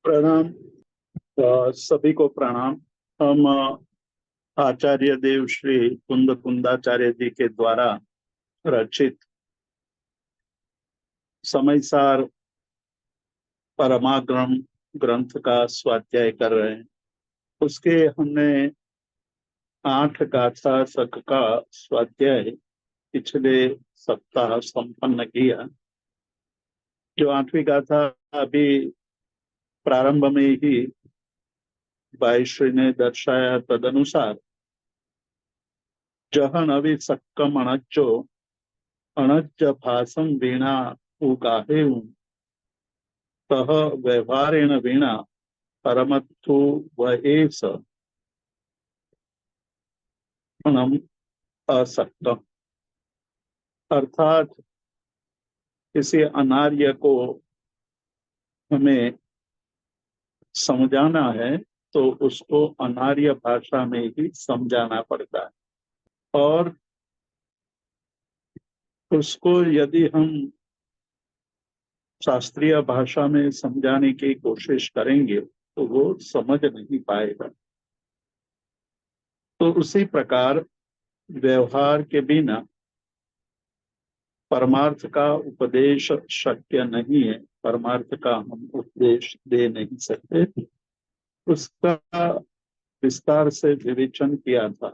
प्रणाम। सभी को प्रणाम। हम आचार्य देव श्री कुंद कुंदाचार्य जी के द्वारा रचित समयसार परमागम ग्रंथ का स्वाध्याय कर रहे हैं। उसके हमने 8 गाथा शक का स्वाध्याय पिछले सप्ताह संपन्न किया। जो 8वीं गाथा अभी प्रारंभ में ही वायुश्री ने दर्शाया, तदनुसार जहन अभी सक्कम अणज्जो अणज्ज भाषम वीणा उगाहे तह व्यवहारेण वीणा परमत्थु वएस अणम असक्तम। अर्थात किसी अनार्य को हमें समझाना है तो उसको अनार्य भाषा में ही समझाना पड़ता है, और उसको यदि हम शास्त्रीय भाषा में समझाने की कोशिश करेंगे तो वो समझ नहीं पाएगा। तो उसी प्रकार व्यवहार के बिना परमार्थ का उपदेश शक्य नहीं है। परमार्थ का हम उपदेश दे नहीं सकते। उसका विस्तार से विवेचन किया था।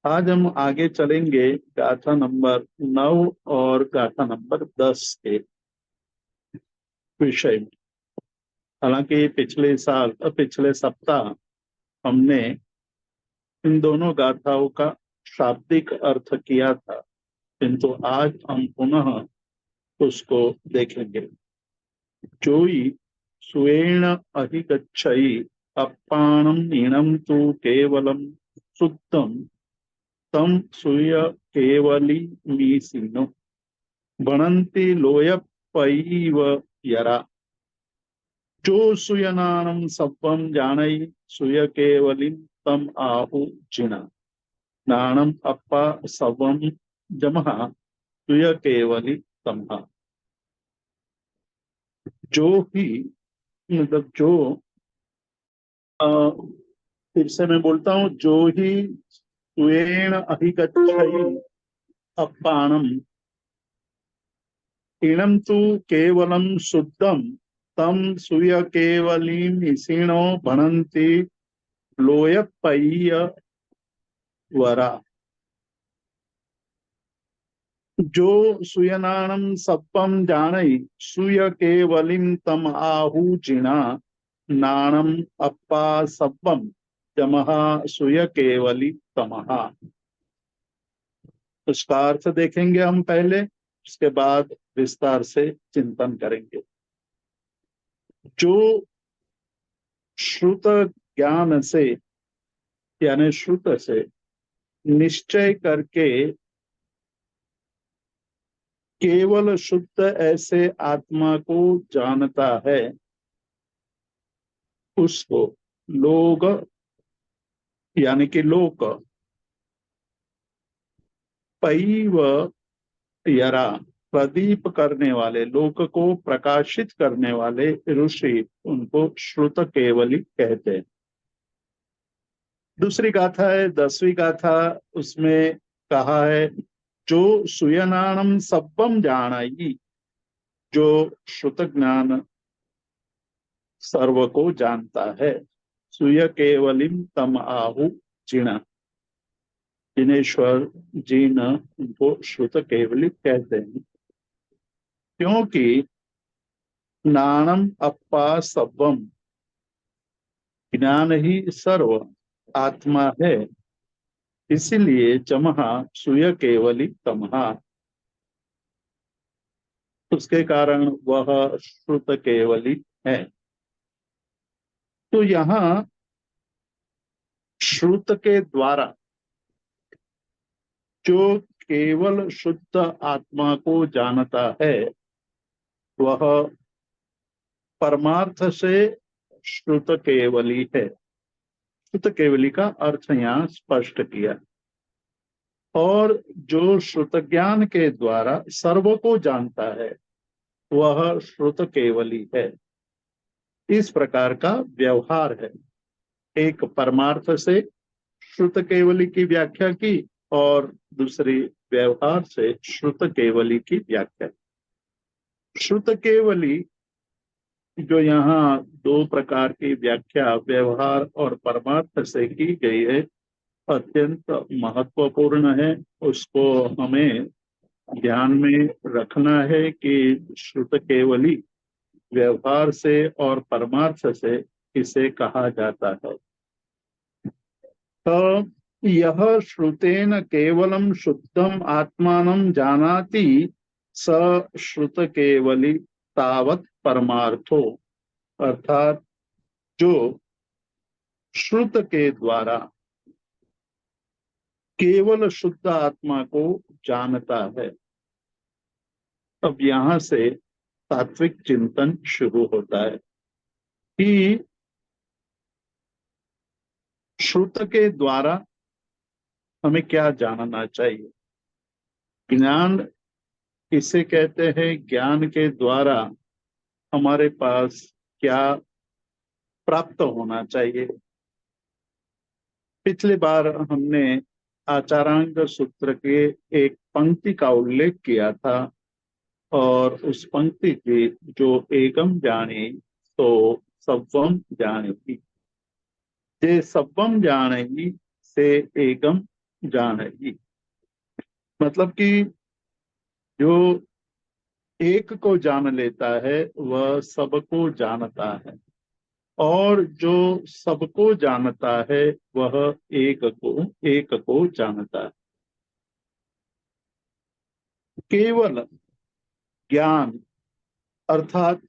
आज हम आगे चलेंगे गाथा नंबर 9 और गाथा नंबर 10 के विषय में। हालांकि पिछले सप्ताह हमने इन दोनों गाथाओं का शाब्दिक अर्थ किया था, किंतु आज हम पुनः उसको देखेंगे। जोई स्वेण अधिगच्छई अपाणम नीणम तु केवलम शुद्धम तम सूय केवली मीसिनो बनंति लोयपैव यरा। जो सुयनानम सब्बम जानई सुय केवलिम तम आहु जिना नाणम अप्पा सवम जमहा सुय केवली तमहा। जो ही मतलब जो फिर से मैं बोलता हूँ, जो ही स्वेण अधिगच्छई अपाणम ईणम तु केवलम शुद्धम तम सूय केवलीम इसिणो भणंति लोयपय्य वरा। जो सुयनाणम सप्पम जानई सुय केवलिम तम आहु जिना नाणम अप्पा सप्पम जमहा सुय केवली तमहा। उसका अर्थ देखेंगे हम पहले, उसके बाद विस्तार से चिंतन करेंगे। जो श्रुत ज्ञान से यानी श्रुत से निश्चय करके केवल शुद्ध ऐसे आत्मा को जानता है, उसको लोग यानी कि लोक पैव यरा प्रदीप करने वाले, लोक को प्रकाशित करने वाले ऋषि, उनको श्रुत केवली कहते हैं। दूसरी गाथा है 10वीं गाथा। उसमें कहा है जो सुयनाणम सब्बम जानाई, जो श्रुत ज्ञान सर्व को जानता है। सुय केवलिम तम आहु जिना, जिनेश्वर जीन उनको श्रुत केवली कहते हैं, क्योंकि नाणम अप्पा सब्बम, ज्ञान ही सर्व आत्मा है, इसीलिए जमहा सुय केवली तमहा, उसके कारण वह श्रुत केवली है। तो यहाँ श्रुत के द्वारा जो केवल शुद्ध आत्मा को जानता है, वह परमार्थ से श्रुत केवली है। श्रुत केवली का अर्थ यहाँ स्पष्ट किया। और जो श्रुत ज्ञान के द्वारा सर्व को जानता है, वह श्रुत केवली है। इस प्रकार का व्यवहार है। एक परमार्थ से श्रुत केवली की व्याख्या की और दूसरी व्यवहार से श्रुत केवली की व्याख्या। श्रुत केवली जो यहाँ दो प्रकार की व्याख्या व्यवहार और परमार्थ से की गई है, अत्यंत महत्वपूर्ण है। उसको हमें ध्यान में रखना है कि श्रुत केवली व्यवहार से और परमार्थ से इसे कहा जाता है। तो यह श्रुतेन केवलम शुद्धम आत्मानं जानाति स श्रुत केवली तावत परमार्थो, अर्थात जो श्रुत के द्वारा केवल शुद्ध आत्मा को जानता है। अब यहाँ से तात्विक चिंतन शुरू होता है कि श्रुत के द्वारा हमें क्या जानना चाहिए। ज्ञान किसे कहते हैं, ज्ञान के द्वारा हमारे पास क्या प्राप्त होना चाहिए। पिछली बार हमने आचारांग सूत्र के एक पंक्ति का उल्लेख किया था और उस पंक्ति की जो एकम जाने तो सब्वम जानेगी, जे सब्वम जानेगी से एकम जानेगी। मतलब कि जो एक को जान लेता है वह सबको जानता है, और जो सबको जानता है वह एक को जानता है। केवल ज्ञान अर्थात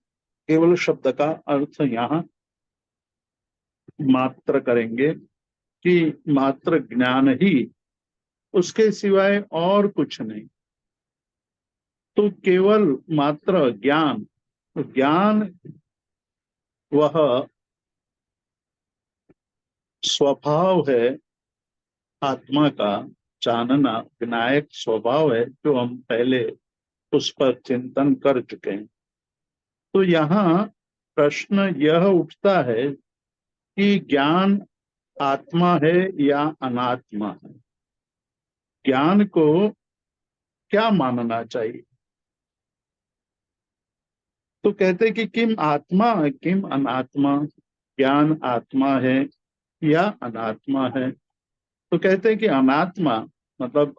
केवल शब्द का अर्थ यहाँ मात्र करेंगे कि मात्र ज्ञान ही, उसके सिवाय और कुछ नहीं। तो केवल मात्र ज्ञान, ज्ञान वह स्वभाव है आत्मा का, जानना विनायक स्वभाव है, जो हम पहले उस पर चिंतन कर चुके हैं। तो यहाँ प्रश्न यह उठता है कि ज्ञान आत्मा है या अनात्मा है। ज्ञान को क्या मानना चाहिए। तो कहते कि किम आत्मा किम अनात्मा, ज्ञान आत्मा है या अनात्मा है। तो कहते हैं कि अनात्मा मतलब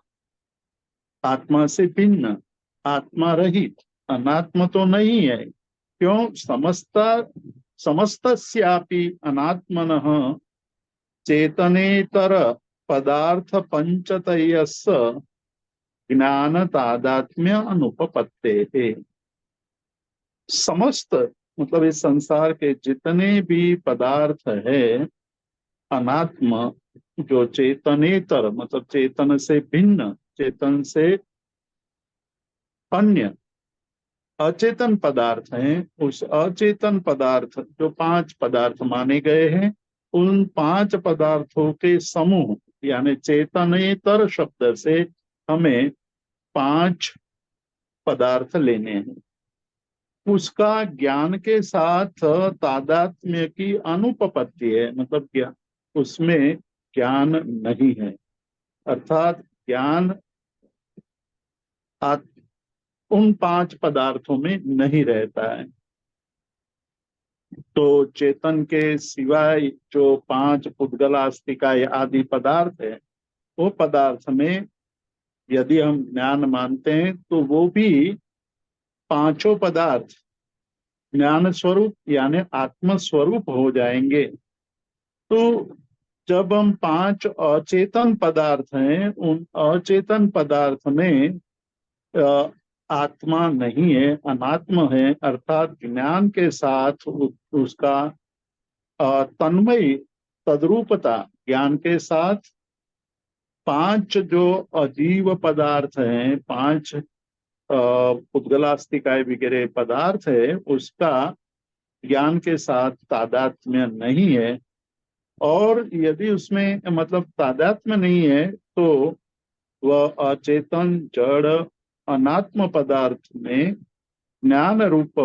आत्मा से भिन्न, आत्मा रहित, अनात्मा तो नहीं है। क्यों, समस्तस्यापि अनात्मनः चेतनेतर पदार्थ पंचतयस्य ज्ञान तादात्म्य अनुपपत्ते है। समस्त मतलब इस संसार के जितने भी पदार्थ है, अनात्म जो चेतनेतर मतलब चेतन से भिन्न, चेतन से अन्य अचेतन पदार्थ हैं, उस अचेतन पदार्थ जो पांच पदार्थ माने गए हैं, उन पांच पदार्थों के समूह यानी चेतनेतर शब्द से हमें पांच पदार्थ लेने हैं। उसका ज्ञान के साथ तादात्म्य की अनुपपत्ति है, मतलब क्या उसमें ज्ञान नहीं है, अर्थात ज्ञान उन पांच पदार्थों में नहीं रहता है। तो चेतन के सिवाय जो पांच पुद्गलास्तिका आदि पदार्थ है, वो पदार्थ में यदि हम ज्ञान मानते हैं तो वो भी पांचों पदार्थ ज्ञान स्वरूप यानी आत्म स्वरूप हो जाएंगे। तो जब हम पांच अचेतन पदार्थ हैं, उन अचेतन पदार्थ में आत्मा नहीं है, अनात्म है, अर्थात ज्ञान के साथ उसका तन्मय तद्रूपता, ज्ञान के साथ पांच जो अजीव पदार्थ हैं, पांच पुद्गलास्तिकाय वगैरह पदार्थ है, उसका ज्ञान के साथ तादात्म्य नहीं है। और यदि उसमें मतलब तादात्म्य नहीं है तो वह अचेतन जड़ अनात्म पदार्थ में ज्ञान रूप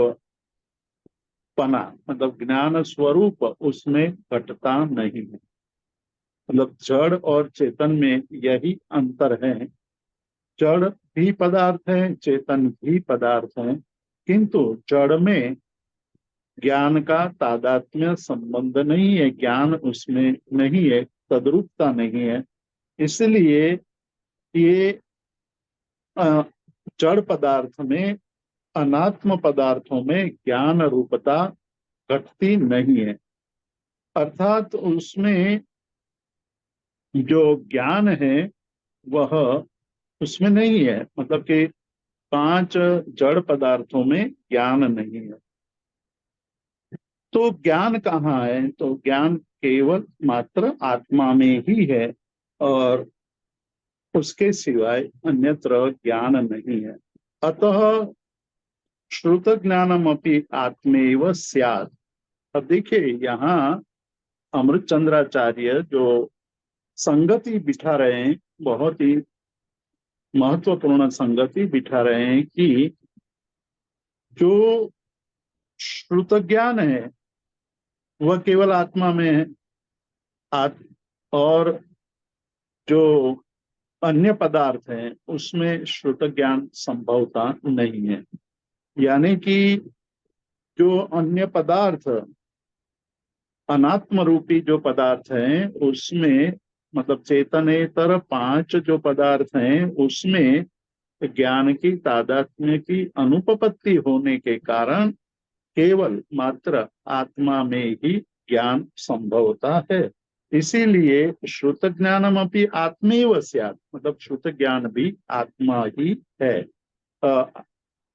पना मतलब ज्ञान स्वरूप उसमें घटता नहीं है। मतलब जड़ और चेतन में यही अंतर है। जड़ भी पदार्थ है, चेतन भी पदार्थ है, किंतु जड़ में ज्ञान का तादात्म्य संबंध नहीं है, ज्ञान उसमें नहीं है, तद्रूपता नहीं है। इसलिए ये अ, जड़ पदार्थ में, अनात्म पदार्थों में ज्ञान रूपता घटती नहीं है। अर्थात उसमें जो ज्ञान है वह उसमें नहीं है, मतलब कि पांच जड़ पदार्थों में ज्ञान नहीं है। तो ज्ञान कहाँ है? तो ज्ञान केवल मात्र आत्मा में ही है, और उसके सिवाय अन्यत्र ज्ञान नहीं है। अतः श्रुत ज्ञानमपि आत्मेव स्यात्। अब देखिए यहाँ अमृतचंद्राचार्य जो संगति बिठा रहे हैं, बहुत ही महत्वपूर्ण संगति बिठा रहे हैं कि जो श्रुत ज्ञान है वह केवल आत्मा में है। आत, और जो अन्य पदार्थ हैं उसमें श्रुत ज्ञान संभवता नहीं है। यानी कि जो अन्य पदार्थ, अनात्म रूपी जो पदार्थ हैं उसमें, मतलब चेतनेतर पांच जो पदार्थ हैं उसमें ज्ञान की तादात्म्य की अनुपपत्ति होने के कारण केवल मात्र आत्मा में ही ज्ञान संभवता है। इसीलिए श्रुत ज्ञानम अपनी आत्मेव स्यात्, मतलब श्रुत ज्ञान भी आत्मा ही है, अ,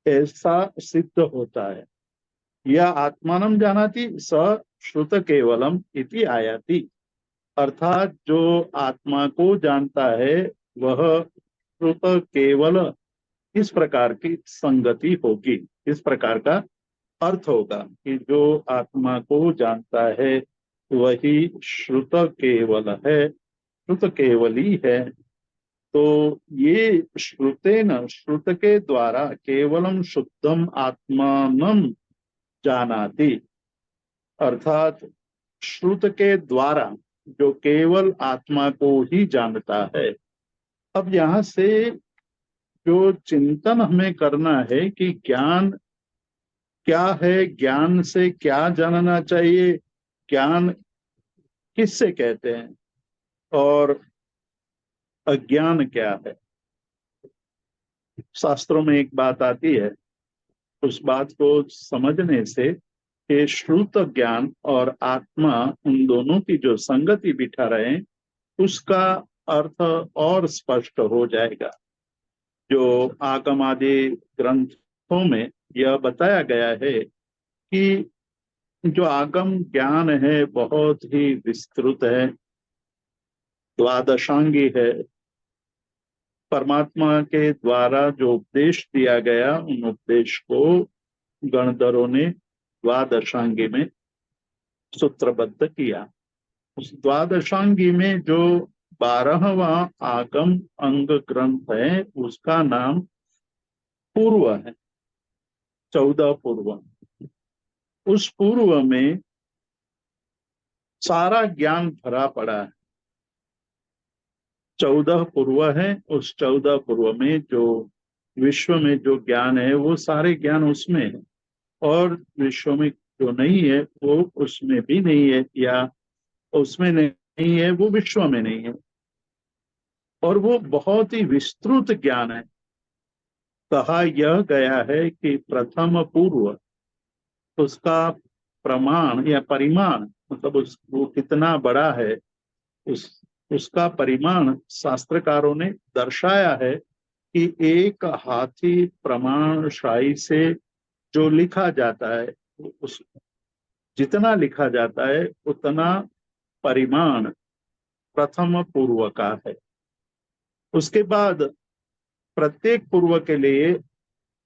ऐसा सिद्ध होता है। यह आत्मानं जानाति स श्रुत केवलम इति आयाति। अर्थात जो आत्मा को जानता है वह श्रुत केवल, इस प्रकार की संगति होगी, इस प्रकार का अर्थ होगा कि जो आत्मा को जानता है वही श्रुत केवल है, श्रुत केवली है। तो ये श्रुतेन, श्रुत के द्वारा केवलम शुद्धम आत्मानम जानाति, अर्थात श्रुत के द्वारा जो केवल आत्मा को ही जानता है। अब यहाँ से जो चिंतन हमें करना है कि ज्ञान क्या है, ज्ञान से क्या जानना चाहिए, ज्ञान किससे कहते हैं, और अज्ञान क्या है। शास्त्रों में एक बात आती है, उस बात को समझने से कि श्रुत ज्ञान और आत्मा, उन दोनों की जो संगति बिठा रहे हैं उसका अर्थ और स्पष्ट हो जाएगा। जो आगम आदि ग्रंथों में यह बताया गया है कि जो आगम ज्ञान है बहुत ही विस्तृत है, द्वादशांगी है। परमात्मा के द्वारा जो उपदेश दिया गया उन उपदेश को गणधरों ने द्वादशांगी में सूत्रबद्ध किया। उस द्वादशांगी में जो 12वां आगम अंग ग्रंथ है उसका नाम पूर्व है, 14 पूर्व। उस पूर्व में सारा ज्ञान भरा पड़ा है। 14 पूर्व है, उस 14 पूर्व में जो विश्व में जो ज्ञान है वो सारे ज्ञान उसमें है, और विश्व में जो नहीं है वो उसमें भी नहीं है, या उसमें नहीं है वो विश्व में नहीं है, और वो बहुत ही विस्तृत ज्ञान है। कहा यह गया है कि प्रथम पूर्व, उसका प्रमाण या परिमाण, मतलब वो कितना बड़ा है, उस उसका परिमाण शास्त्रकारों ने दर्शाया है कि एक हाथी प्रमाण शाही से जो लिखा जाता है, उस जितना लिखा जाता है उतना परिमाण प्रथम पूर्व का है। उसके बाद प्रत्येक पूर्व के लिए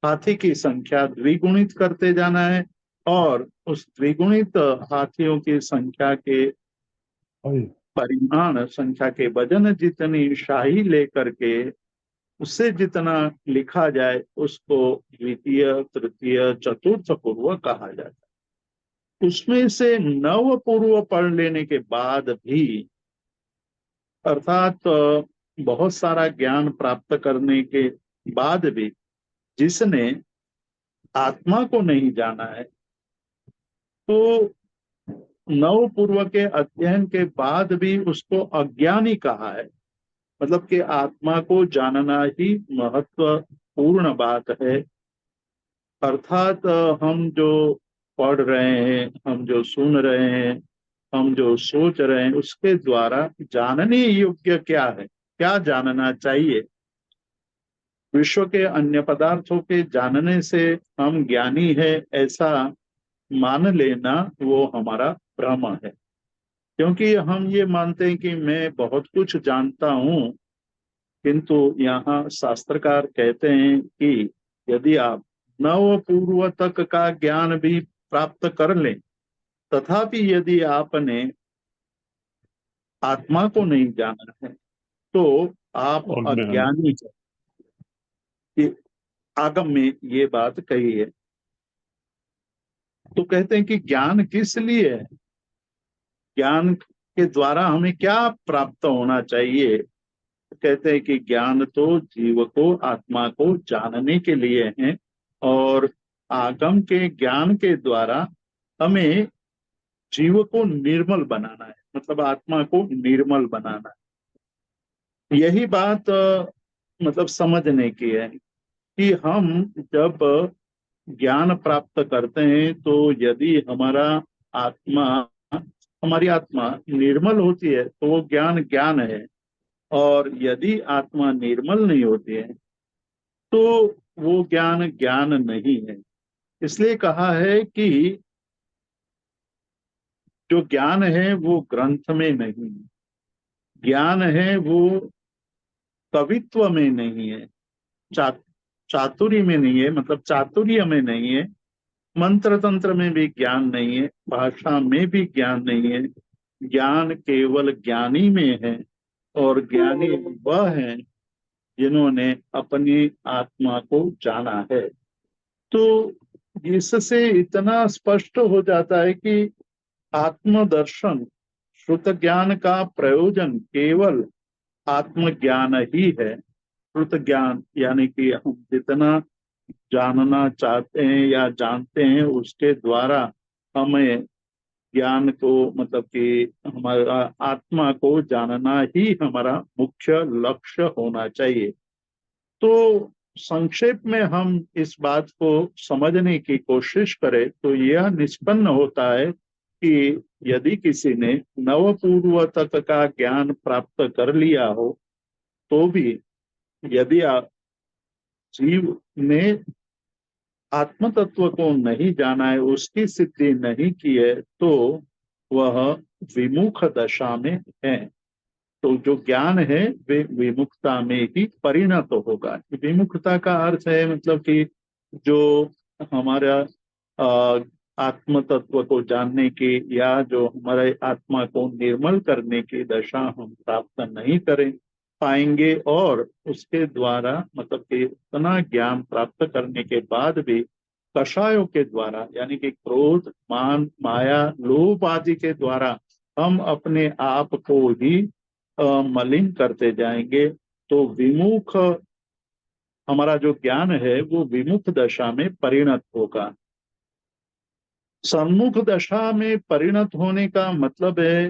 हाथी की संख्या द्विगुणित करते जाना है, और उस द्विगुणित हाथियों की संख्या के परिमाण, संख्या के वजन जितनी शाही लेकर के उससे जितना लिखा जाए उसको द्वितीय, तृतीय, चतुर्थ पूर्व कहा जाता है। उसमें से नव पूर्व पढ़ लेने के बाद भी, अर्थात बहुत सारा ज्ञान प्राप्त करने के बाद भी जिसने आत्मा को नहीं जाना है, तो नव पूर्व के अध्ययन के बाद भी उसको अज्ञानी कहा है। मतलब कि आत्मा को जानना ही महत्वपूर्ण बात है। अर्थात हम जो पढ़ रहे हैं, हम जो सुन रहे हैं, हम जो सोच रहे हैं, उसके द्वारा जानने योग्य क्या है, क्या जानना चाहिए। विश्व के अन्य पदार्थों के जानने से हम ज्ञानी है ऐसा मान लेना वो हमारा भ्रम है। क्योंकि हम ये मानते हैं कि मैं बहुत कुछ जानता हूँ, किंतु यहाँ शास्त्रकार कहते हैं कि यदि आप नव पूर्व तक का ज्ञान भी प्राप्त कर लें, तथापि यदि आपने आत्मा को नहीं जाना है, तो आप और मैं अज्ञानी हैं। ये आगम में ये बात कही है। तो कहते हैं कि ज्ञान किस लिए है, ज्ञान के द्वारा हमें क्या प्राप्त होना चाहिए। कहते हैं कि ज्ञान तो जीव को, आत्मा को जानने के लिए है, और आगम के ज्ञान के द्वारा हमें जीव को निर्मल बनाना है, मतलब आत्मा को निर्मल बनाना है। यही बात मतलब समझने की है कि हम जब ज्ञान प्राप्त करते हैं, तो यदि आत्मा हमारी आत्मा निर्मल होती है तो वो ज्ञान ज्ञान है, और यदि आत्मा निर्मल नहीं होती है तो वो ज्ञान ज्ञान नहीं है। इसलिए कहा है कि जो ज्ञान है वो ग्रंथ में नहीं है, ज्ञान है वो कवित्व में नहीं है, चा, चातुर्य में नहीं है, मतलब चातुर्य में नहीं है, मंत्र तंत्र में भी ज्ञान नहीं है, भाषा में भी ज्ञान नहीं है। ज्ञान केवल ज्ञानी में है, और ज्ञानी वह है जिन्होंने अपनी आत्मा को जाना है। तो इससे इतना स्पष्ट हो जाता है कि आत्मदर्शन, श्रुत ज्ञान का प्रयोजन केवल आत्मज्ञान ही है। श्रुत ज्ञान यानी कि हम जितना जानना चाहते हैं या जानते हैं, उसके द्वारा हमें ज्ञान को, मतलब कि हमारा आत्मा को जानना ही हमारा मुख्य लक्ष्य होना चाहिए। तो संक्षेप में हम इस बात को समझने की कोशिश करें तो यह निष्पन्न होता है कि यदि किसी ने नव पूर्व तक का ज्ञान प्राप्त कर लिया हो, तो भी यदि जीव ने आत्म तत्व को नहीं जाना है, उसकी सिद्धि नहीं की है, तो वह विमुख दशा में है। तो जो ज्ञान है वे विमुखता में ही परिणत होगा। विमुखता का अर्थ है मतलब कि जो हमारा अ, आत्म तत्व को जानने की, या जो हमारे आत्मा को निर्मल करने की दशा हम प्राप्त नहीं करें पाएंगे, और उसके द्वारा मतलब कि इतना ज्ञान प्राप्त करने के बाद भी कषायों के द्वारा, यानी कि क्रोध, मान, माया, लोभ आदि के द्वारा हम अपने आप को ही मलिन करते जाएंगे, तो विमुख, हमारा जो ज्ञान है वो विमुख दशा में परिणत होगा। सन्मुख दशा में परिणत होने का मतलब है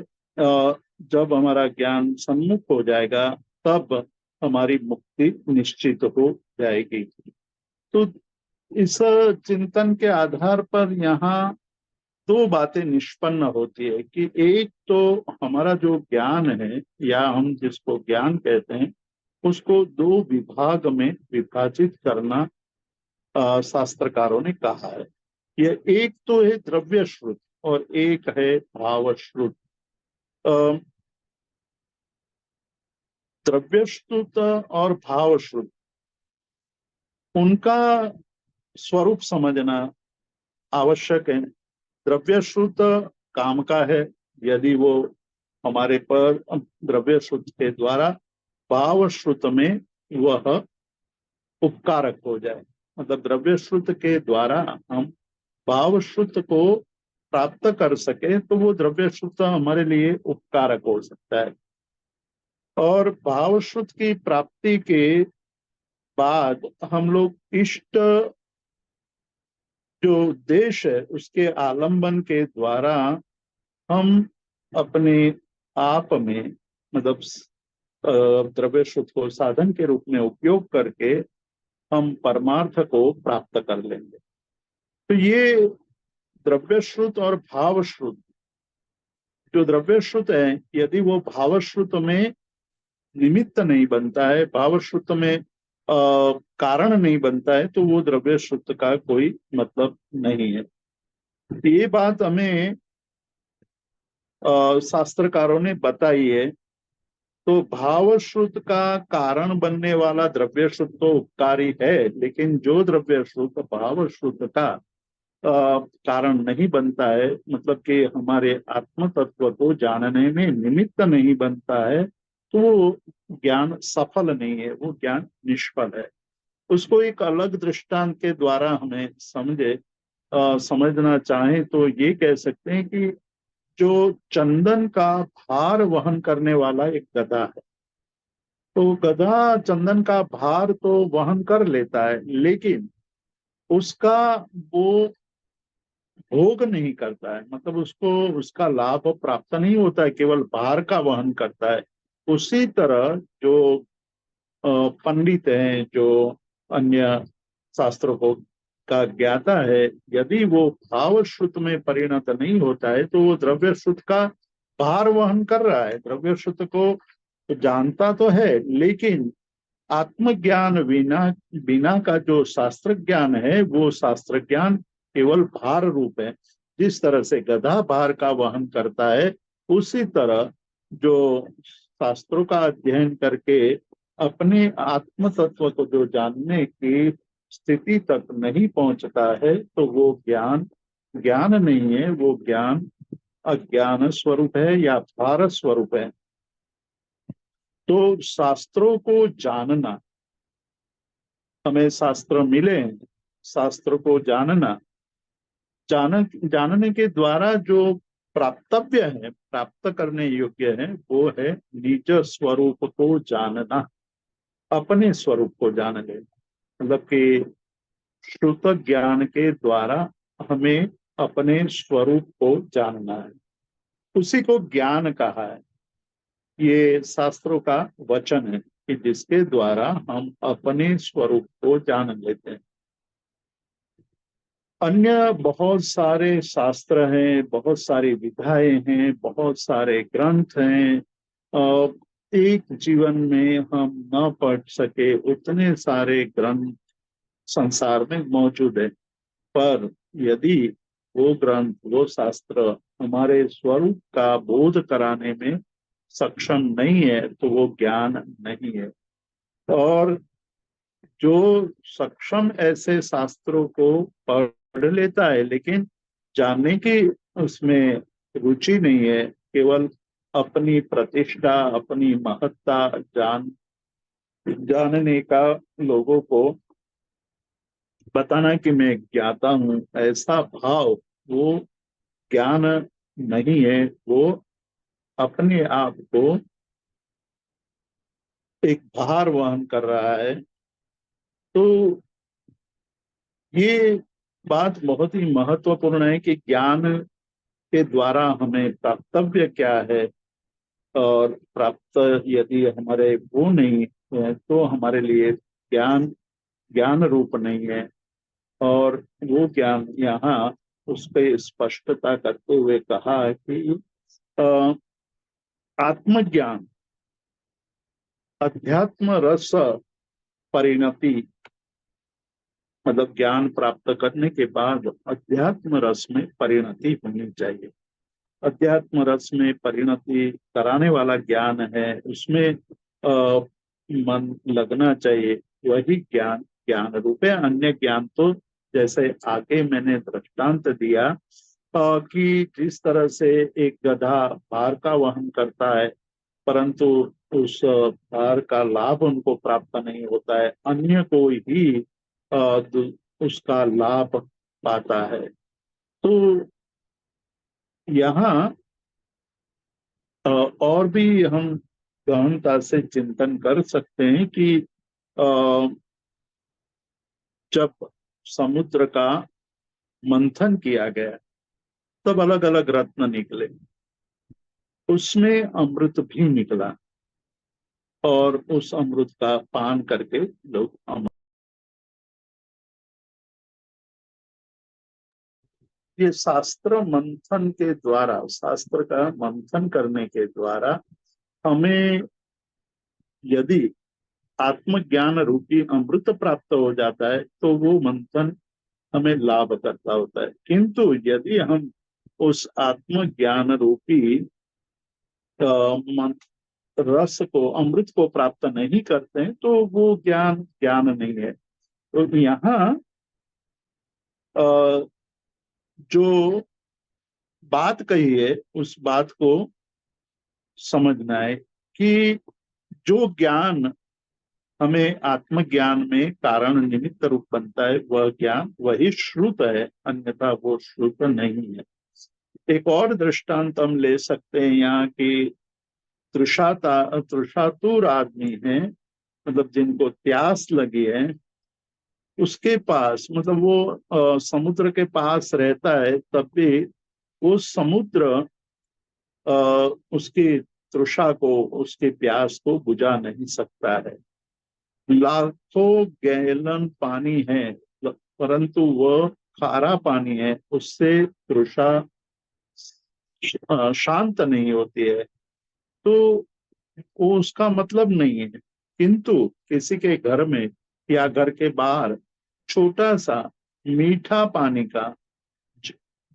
जब हमारा ज्ञान सन्मुख हो जाएगा, तब हमारी मुक्ति निश्चित हो जाएगी। तो इस चिंतन के आधार पर यहाँ दो बातें निष्पन्न होती है कि एक तो हमारा जो ज्ञान है, या हम जिसको ज्ञान कहते हैं, उसको दो विभाग में विभाजित करना शास्त्रकारों ने कहा है। यह एक तो है द्रव्य श्रुत और एक है भाव श्रुत। द्रव्य श्रुत और भाव श्रुत, उनका स्वरूप समझना आवश्यक है। द्रव्य श्रुत काम का है, यदि वो हमारे पर द्रव्य श्रुत के द्वारा भाव श्रुत में वह उपकारक हो जाए, मतलब द्रव्य श्रुत के द्वारा हम भाव श्रुत को प्राप्त कर सके तो वो द्रव्य शुद्ध हमारे लिए उपकारक हो सकता है। और भाव शुद्ध की प्राप्ति के बाद हम लोग इष्ट जो उद्देश्य है उसके आलंबन के द्वारा हम अपने आप में मतलब द्रव्य शुद्ध को साधन के रूप में उपयोग करके हम परमार्थ को प्राप्त कर लेंगे। तो ये द्रव्य श्रुत और भाव श्रुत, जो द्रव्य श्रुत है यदि वो भाव श्रुत में निमित्त नहीं बनता है, भाव श्रुत में कारण नहीं बनता है, तो वो द्रव्य श्रुत का कोई मतलब नहीं है। ये बात हमें शास्त्रकारों ने बताई है। तो भाव श्रुत का कारण बनने वाला द्रव्य श्रुत तो उपकारी है, लेकिन जो द्रव्य श्रुत भाव श्रुत का कारण नहीं बनता है, मतलब कि हमारे आत्म तत्व को जानने में निमित्त नहीं बनता है, तो वो ज्ञान सफल नहीं है, वो ज्ञान निष्फल है। उसको एक अलग दृष्टांत के द्वारा हमें समझना चाहें तो ये कह सकते हैं कि जो चंदन का भार वहन करने वाला एक गधा है, तो गधा चंदन का भार तो वहन कर लेता है, लेकिन उसका वो भोग नहीं करता है, मतलब उसको उसका लाभ प्राप्त नहीं होता है, केवल भार का वहन करता है। उसी तरह जो पंडित हैं, जो अन्य शास्त्रों को का ज्ञाता है, यदि वो भाव श्रुत में परिणत नहीं होता है तो वो द्रव्य श्रुत का भार वहन कर रहा है। द्रव्य श्रुत को तो जानता तो है, लेकिन आत्मज्ञान बिना बिना का जो शास्त्र ज्ञान है वो शास्त्र ज्ञान केवल भार रूप है। जिस तरह से गधा भार का वहन करता है, उसी तरह जो शास्त्रों का अध्ययन करके अपने आत्म तत्व को जो जानने की स्थिति तक नहीं पहुंचता है, तो वो ज्ञान ज्ञान नहीं है, वो ज्ञान अज्ञान स्वरूप है या भार स्वरूप है। तो शास्त्रों को जानना, हमें शास्त्र मिले, शास्त्र को जानने के द्वारा जो प्राप्तव्य है, प्राप्त करने योग्य है, वो है निज स्वरूप को जानना, अपने स्वरूप को जान लेना। मतलब कि श्रुत ज्ञान के द्वारा हमें अपने स्वरूप को जानना है, उसी को ज्ञान कहा है। ये शास्त्रों का वचन है कि जिसके द्वारा हम अपने स्वरूप को जान लेते हैं। अन्य बहुत सारे शास्त्र हैं, बहुत सारी विधाएं हैं, बहुत सारे ग्रंथ हैं, और एक जीवन में हम न पढ़ सके उतने सारे ग्रंथ संसार में मौजूद है। पर यदि वो ग्रंथ वो शास्त्र हमारे स्वरूप का बोध कराने में सक्षम नहीं है, तो वो ज्ञान नहीं है। और जो सक्षम ऐसे शास्त्रों को पढ़ लेता है, लेकिन जानने की उसमें रुचि नहीं है, केवल अपनी प्रतिष्ठा अपनी महत्ता जानने का, लोगों को बताना कि मैं ज्ञाता हूँ, ऐसा भाव वो ज्ञान नहीं है। वो अपने आप को एक भार वहन कर रहा है। तो ये बात बहुत ही महत्वपूर्ण है कि ज्ञान के द्वारा हमें प्राप्तव्य क्या है, और प्राप्त यदि हमारे वो नहीं है तो हमारे लिए ज्ञान ज्ञान रूप नहीं है। और वो ज्ञान यहाँ उस पर स्पष्टता करते हुए कहा है कि अ, आत्मज्ञान अध्यात्म रस परिणति, मतलब ज्ञान प्राप्त करने के बाद अध्यात्म रस में परिणति होनी चाहिए। अध्यात्म रस में परिणति कराने वाला ज्ञान है, उसमें मन लगना चाहिए, वही ज्ञान ज्ञान रूप है। अन्य ज्ञान तो जैसे आगे मैंने दृष्टांत दिया कि जिस तरह से एक गधा भार का वहन करता है, परंतु उस भार का लाभ उनको प्राप्त नहीं होता है, अन्य को ही उसका लाभ पाता है। तो यहाँ और भी हम गहनता से चिंतन कर सकते हैं कि अ, जब समुद्र का मंथन किया गया तब अलग अलग रत्न निकले, उसमें अमृत भी निकला और उस अमृत का पान करके लोग अमर। ये शास्त्र मंथन के द्वारा, शास्त्र का मंथन करने के द्वारा हमें यदि आत्मज्ञान रूपी अमृत प्राप्त हो जाता है तो वो मंथन हमें लाभ करता होता है। किंतु यदि हम उस आत्मज्ञान रूपी रस को, अमृत को प्राप्त नहीं करते हैं तो वो ज्ञान ज्ञान नहीं है। तो यहाँ अ, जो बात कही है उस बात को समझना है कि जो ज्ञान हमें आत्मज्ञान में कारण निमित्त रूप बनता है वह ज्ञान वही श्रुत है, अन्यथा वो श्रुत नहीं है। एक और दृष्टांत हम ले सकते हैं यहाँ की, तृषातुर आदमी है, मतलब जिनको प्यास लगी है, उसके पास, मतलब वो समुद्र के पास रहता है तब भी वो समुद्र उसकी तृषा को, उसके प्यास को बुझा नहीं सकता है। लाखों गैलन पानी है परंतु वह खारा पानी है, उससे तृषा शांत नहीं होती है, तो वो उसका मतलब नहीं है। किंतु किसी के घर में या घर के बाहर छोटा सा मीठा पानी का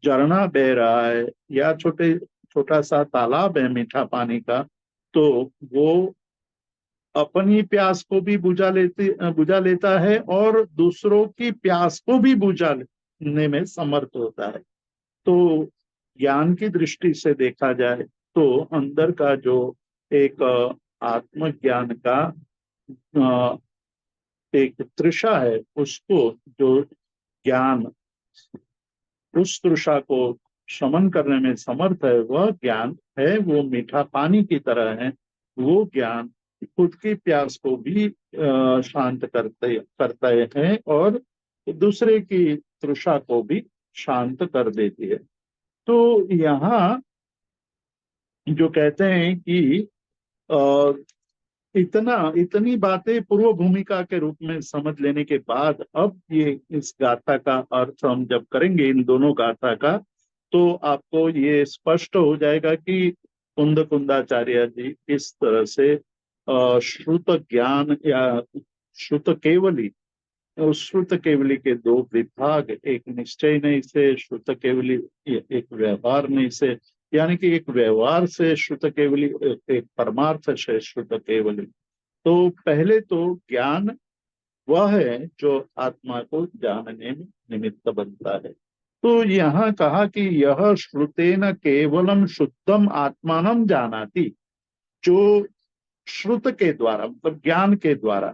झरना बह रहा है या छोटा सा तालाब है मीठा पानी का, तो वो अपनी प्यास को भी बुझा लेता है और दूसरों की प्यास को भी बुझाने में समर्थ होता है। तो ज्ञान की दृष्टि से देखा जाए तो अंदर का जो एक आत्मज्ञान का अ, एक तृषा है, उसको जो ज्ञान उस तृषा को शमन करने में समर्थ है, वह ज्ञान है, वो मीठा पानी की तरह है। वो ज्ञान खुद की प्यास को भी शांत करते हैं और दूसरे की तृषा को भी शांत कर देती है। तो यहाँ जो कहते हैं कि अ, इतनी बातें पूर्व भूमिका के रूप में समझ लेने के बाद अब ये इस गाथा का अर्थ हम जब करेंगे, इन दोनों गाथा का, तो आपको ये स्पष्ट हो जाएगा कि कुंद कुंदाचार्य जी किस तरह से श्रुत ज्ञान या श्रुत केवली, उस श्रुत केवली के दो विभाग, एक निश्चय नहीं से श्रुत केवली, एक व्यवहार नहीं से, यानी कि एक व्यवहार से श्रुत केवली, एक परमार्थ से श्रुत केवली। तो पहले तो ज्ञान वह है जो आत्मा को जानने में निमित्त बनता है। तो यहाँ कहा कि यह श्रुतेन केवलम शुद्धम आत्मानम जानाति, जो श्रुत के द्वारा, मतलब ज्ञान के द्वारा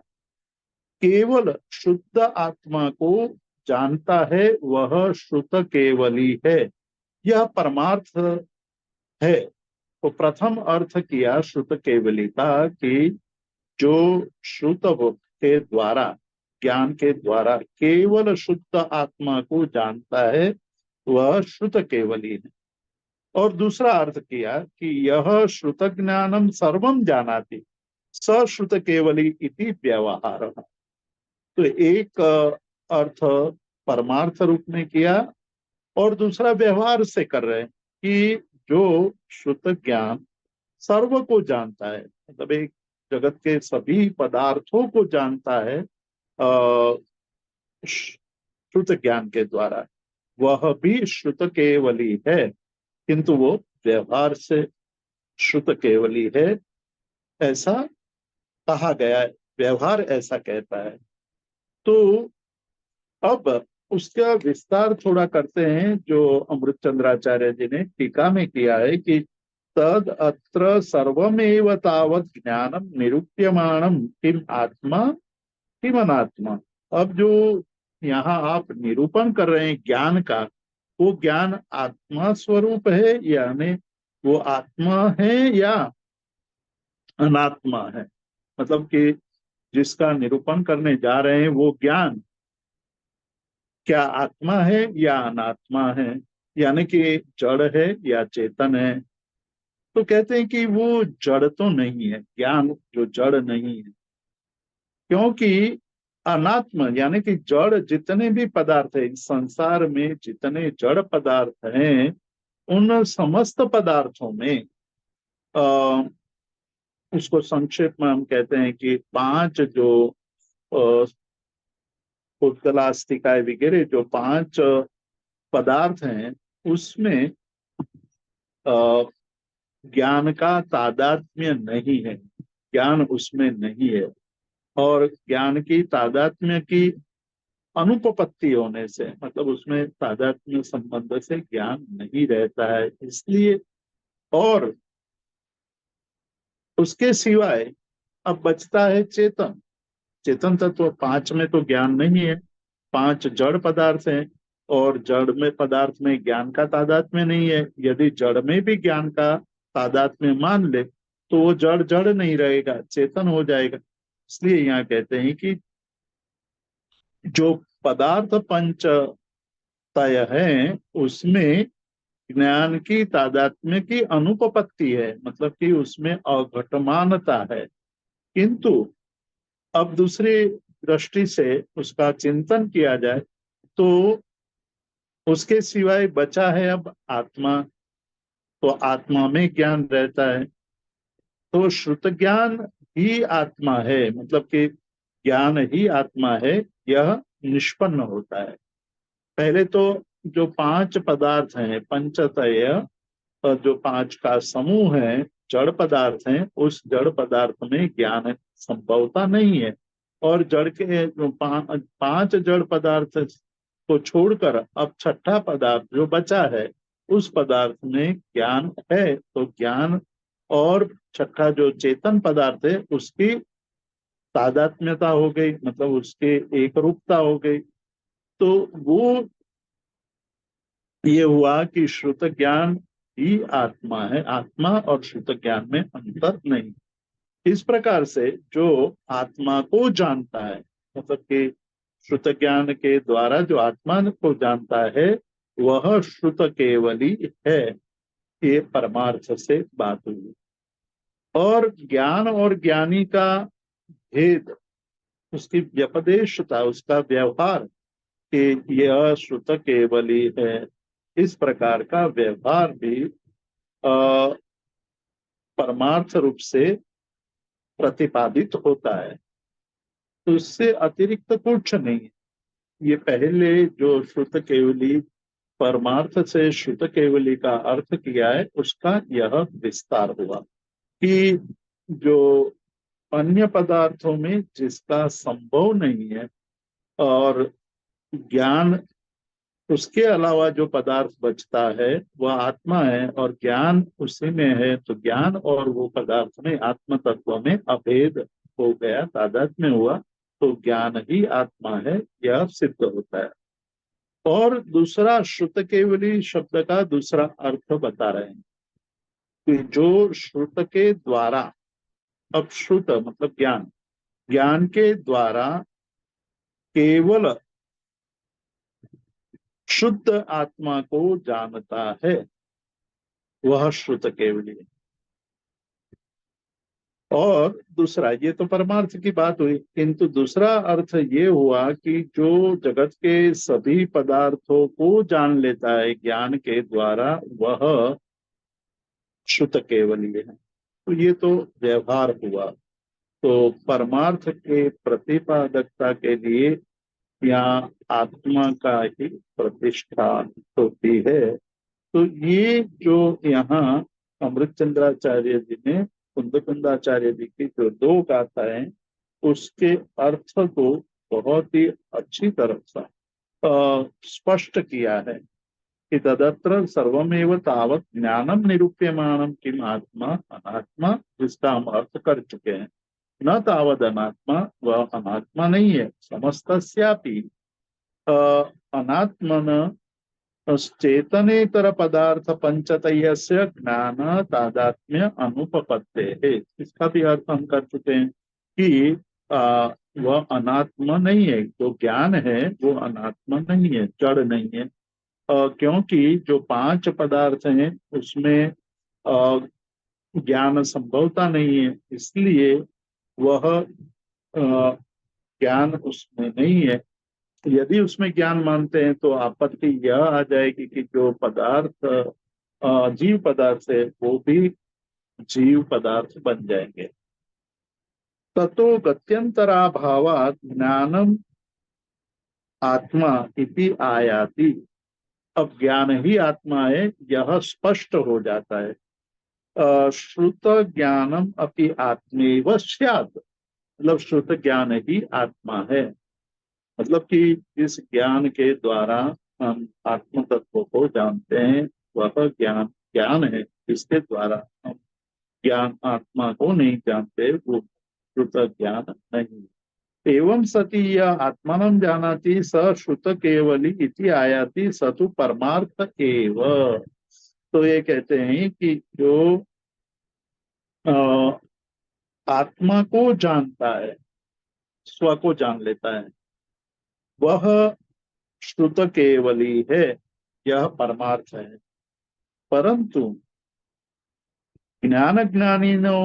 केवल शुद्ध आत्मा को जानता है वह श्रुत केवली है, यह परमार्थ है। तो प्रथम अर्थ किया श्रुत केवली का कि जो श्रुत के द्वारा, ज्ञान के द्वारा केवल शुद्ध आत्मा को जानता है वह श्रुत केवली है। और दूसरा अर्थ किया कि यह श्रुत ज्ञानम सर्वम जानाति सश्रुत केवली इति व्यवहार। तो एक अर्थ परमार्थ रूप में किया और दूसरा व्यवहार से कर रहे हैं कि जो शुद्ध ज्ञान सर्व को जानता है, मतलब एक जगत के सभी पदार्थों को जानता है श्रुत ज्ञान के द्वारा, वह भी श्रुत केवली है, किंतु वो व्यवहार से श्रुत केवली है, ऐसा कहा गया है, व्यवहार ऐसा कहता है। तो अब उसका विस्तार थोड़ा करते हैं जो अमृत चंद्राचार्य जी ने टीका में किया है कि तद अत्र सर्वमेव तावत् ज्ञानम निरूप्यमाणम किम आत्मा किम अनात्मा। अब जो यहाँ आप निरूपण कर रहे हैं ज्ञान का, वो ज्ञान आत्मा स्वरूप है, यानी वो आत्मा है या अनात्मा है। मतलब कि जिसका निरूपण करने जा रहे हैं वो ज्ञान क्या आत्मा है या अनात्मा है, यानी कि जड़ है या चेतन है। तो कहते हैं कि वो जड़ तो नहीं है, ज्ञान जो जड़ नहीं है, क्योंकि अनात्म यानी कि जड़ जितने भी पदार्थ है इस संसार में, जितने जड़ पदार्थ हैं, उन समस्त पदार्थों में आ, उसको संक्षेप में हम कहते हैं कि पांच जो उत्तलास्तिकाय वगैरह जो पांच पदार्थ हैं, उसमें अ, ज्ञान का तादात्म्य नहीं है, ज्ञान उसमें नहीं है। और ज्ञान की तादात्म्य की अनुपपत्ति होने से, मतलब उसमें तादात्म्य संबंध से ज्ञान नहीं रहता है, इसलिए। और उसके सिवाय अब बचता है चेतन। चेतन तत्व पांच में तो ज्ञान नहीं है, पांच जड़ पदार्थ हैं, और जड़ में पदार्थ में ज्ञान का तादात्म्य नहीं है। यदि जड़ में भी ज्ञान का तादात्म्य मान ले तो वो जड़ जड़ नहीं रहेगा, चेतन हो जाएगा। इसलिए यहाँ कहते हैं कि जो पदार्थ पंच तय है उसमें ज्ञान की तादात्म्य की अनुपपत्ति है, मतलब कि उसमें अघटमानता है। किंतु अब दूसरी दृष्टि से उसका चिंतन किया जाए तो उसके सिवाय बचा है अब आत्मा, तो आत्मा में ज्ञान रहता है। तो श्रुत ज्ञान ही आत्मा है, मतलब कि ज्ञान ही आत्मा है, यह निष्पन्न होता है। पहले तो जो पांच पदार्थ हैं पंचतय, जो पांच का समूह है, जड़ पदार्थ हैं, उस जड़ पदार्थ में ज्ञान संभवता नहीं है। और जड़ के जो पांच जड़ पदार्थ को छोड़कर अब छठा पदार्थ जो बचा है, उस पदार्थ में ज्ञान है। तो ज्ञान और छठा जो चेतन पदार्थ है उसकी तादात्म्यता हो गई, मतलब उसके एक रूपता हो गई। तो वो ये हुआ कि श्रुत ज्ञान ही आत्मा है, आत्मा और श्रुत ज्ञान में अंतर नहीं। इस प्रकार से जो आत्मा को जानता है, मतलब कि श्रुत ज्ञान के द्वारा जो आत्मा को जानता है वह श्रुत केवली है, ये परमार्थ से बात हुई। और ज्ञान और ज्ञानी का भेद, उसकी व्यपदेशता, उसका व्यवहार कि यह श्रुत केवली है, इस प्रकार का व्यवहार भी परमार्थ रूप से प्रतिपादित होता है। तो इससे अतिरिक्त कुछ नहीं है। ये पहले जो श्रुत केवली, परमार्थ से श्रुत केवली का अर्थ किया है, उसका यह विस्तार हुआ कि जो अन्य पदार्थों में जिसका संभव नहीं है, और ज्ञान उसके अलावा जो पदार्थ बचता है वह आत्मा है, और ज्ञान उसी में है, तो ज्ञान और वो पदार्थ में आत्म तत्व में अभेद हो गया, तादात्म्य हुआ, तो ज्ञान ही आत्मा है, यह सिद्ध होता है। और दूसरा श्रुत केवली शब्द का दूसरा अर्थ बता रहे हैं कि जो श्रुत के द्वारा, अब श्रुत मतलब ज्ञान, ज्ञान के द्वारा केवल शुद्ध आत्मा को जानता है, वह श्रुत केवली है। और दूसरा, ये तो परमार्थ की बात हुई, किंतु दूसरा अर्थ ये हुआ कि जो जगत के सभी पदार्थों को जान लेता है ज्ञान के द्वारा, वह श्रुत केवली है। तो ये तो व्यवहार हुआ। तो परमार्थ के प्रतिपादकता के लिए यहाँ आत्मा का ही प्रतिष्ठा होती है। तो ये जो यहाँ अमृतचंद्राचार्य जी ने कुंदकुंदाचार्य जी की जो दो गाथाएं, उसके अर्थ को बहुत ही अच्छी तरह से स्पष्ट किया है कि तदत्र सर्वमेव तावत ज्ञानम निरूप्यमाणम किम आत्मा अनात्मा, जिसका हम अर्थ कर चुके हैं। न तावद अनात्मा, वह अनात्मा नहीं है। समस्तस्यापि अनात्मन चेतनेतर पदार्थ पंचतयस्य ज्ञान तादात्म्य अनुपपत्ते है। इसका भी अर्थ हम कर चुके हैं कि वह अनात्मा नहीं है। जो ज्ञान है वो अनात्मा नहीं है, जड़ नहीं है। क्योंकि जो पांच पदार्थ हैं उसमें ज्ञान संभवता नहीं है, इसलिए वह ज्ञान उसमें नहीं है। यदि उसमें ज्ञान मानते हैं तो आपत्ति यह आ जाएगी कि जो पदार्थ जीव पदार्थ है वो भी जीव पदार्थ बन जाएंगे। ततो गत्यंतराभावात् ज्ञानम आत्मा इति आयाति। अब ज्ञान ही आत्मा है यह स्पष्ट हो जाता है। श्रुत ज्ञानम अपि आत्मेव स्यात्, मतलब श्रुत ज्ञान ही आत्मा है। मतलब कि इस ज्ञान के द्वारा हम आत्म तत्व को जानते हैं, वह ज्ञान ज्ञान है। इसके द्वारा हम ज्ञान आत्मा को नहीं जानते, वो श्रुत ज्ञान नहीं। एवं सती यह आत्मानं जानाति स श्रुत केवली इति आयाति स तु परमार्थ एव। तो ये कहते हैं कि जो आत्मा को जानता है, स्व को जान लेता है, वह श्रुत केवली है, यह परमार्थ है। परंतु ज्ञान ज्ञानिनो